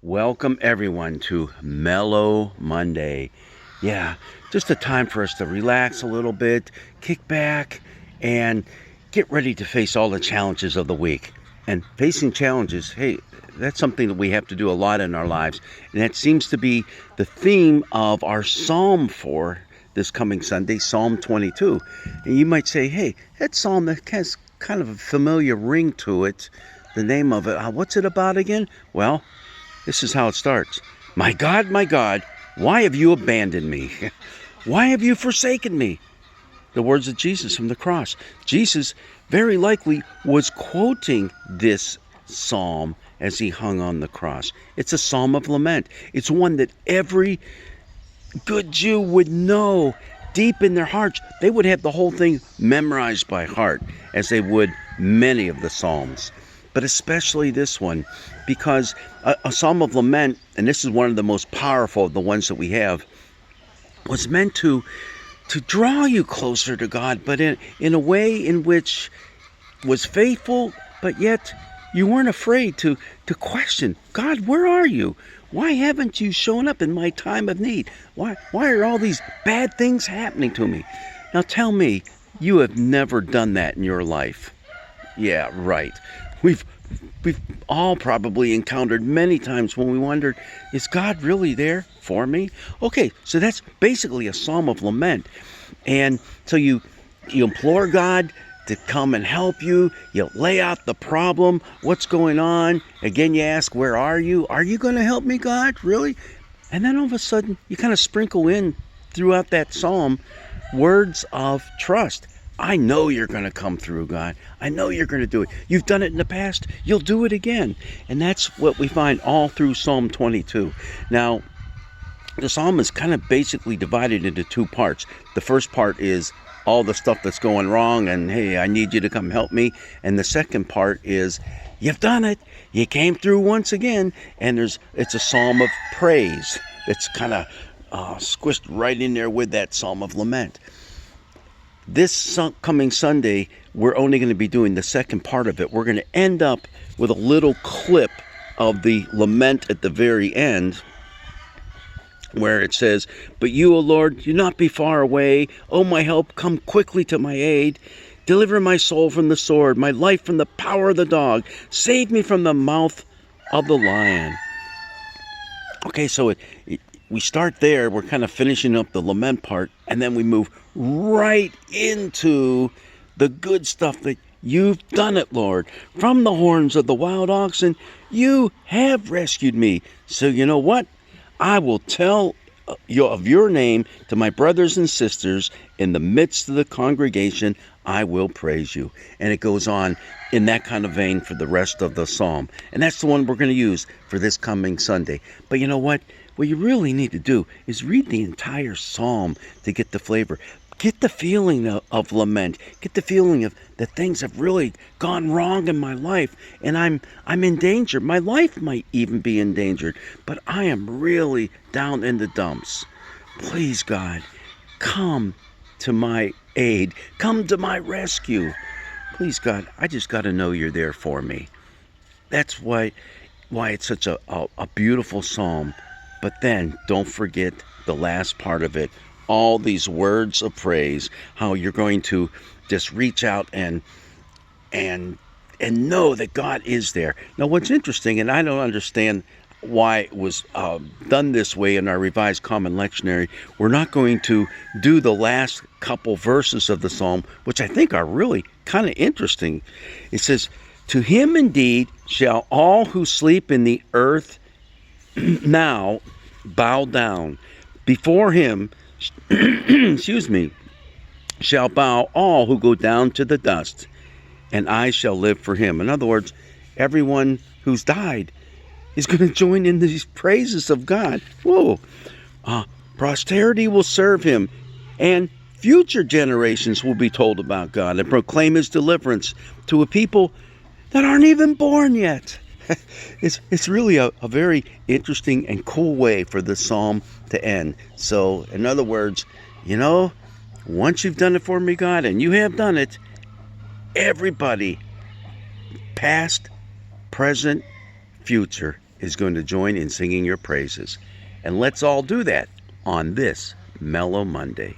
Welcome everyone to Mellow Monday. Yeah, just a time for us to relax a little bit, kick back, and get ready to face all the challenges of the week. And facing challenges, hey, that's something that we have to do a lot in our lives. And that seems to be the theme of our psalm for this coming Sunday, Psalm 22. And you might say, hey, that psalm that has kind of a familiar ring to it. The name of it, what's it about again? Well, this is how it starts. My God, why have you abandoned me? Why have you forsaken me? The words of Jesus from the cross. Jesus very likely was quoting this psalm as he hung on the cross. It's a psalm of lament. It's one that every good Jew would know deep in their hearts. They would have the whole thing memorized by heart, as they would many of the psalms. But especially this one, because a psalm of lament, and this is one of the most powerful of the ones that we have, was meant to draw you closer to God, but in a way in which was faithful, but yet you weren't afraid to question, God, where are you? Why haven't you shown up in my time of need? Why are all these bad things happening to me? Now tell me, you have never done that in your life. Yeah, right. We've all probably encountered many times when we wondered, is God really there for me? Okay, so that's basically a psalm of lament. And so you implore God to come and help you. You lay out the problem, what's going on. Again, you ask, where are you? Are you going to help me, God? Really? And then all of a sudden, you kind of sprinkle in throughout that psalm words of trust. I know you're going to come through, God. I know you're going to do it. You've done it in the past. You'll do it again. And that's what we find all through Psalm 22. Now, the psalm is kind of basically divided into two parts. The first part is all the stuff that's going wrong and, hey, I need you to come help me. And the second part is, you've done it. You came through once again. And it's a psalm of praise. It's kind of squished right in there with that psalm of lament. This coming Sunday, we're only going to be doing the second part of it. We're going to end up with a little clip of the lament at the very end, where it says, but you, O Lord, do not be far away. O my help, come quickly to my aid. Deliver my soul from the sword, my life from the power of the dog. Save me from the mouth of the lion. Okay, so we start there. We're kind of finishing up the lament part, and then we move right into the good stuff that you've done it, Lord. From the horns of the wild oxen, you have rescued me. So you know what? I will tell of your name to my brothers and sisters. In the midst of the congregation, I will praise you. And it goes on in that kind of vein for the rest of the psalm. And that's the one we're going to use for this coming Sunday. But you know what? What you really need to do is read the entire psalm to get the flavor. Get the feeling of lament. Get the feeling of that things have really gone wrong in my life, and I'm in danger. My life might even be endangered, but I am really down in the dumps. Please, God, come to my aid. Come to my rescue. Please, God, I just got to know you're there for me. That's why it's such a beautiful psalm. But then don't forget the last part of it. All these words of praise, how you're going to just reach out and know that God is there. Now, what's interesting, and I don't understand why it was done this way in our Revised Common Lectionary, we're not going to do the last couple verses of the psalm, which I think are really kind of interesting. It says, to him indeed shall all who sleep in the earth now bow down. Before him shall bow all who go down to the dust, and I shall live for him. In other words, everyone who's died is going to join in these praises of God. Whoa! Posterity will serve him, and future generations will be told about God and proclaim his deliverance to a people that aren't even born yet. It's really a very interesting and cool way for the psalm to end. So, in other words, once you've done it for me, God, and you have done it, everybody, past, present, future, is going to join in singing your praises. And let's all do that on this Mellow Monday.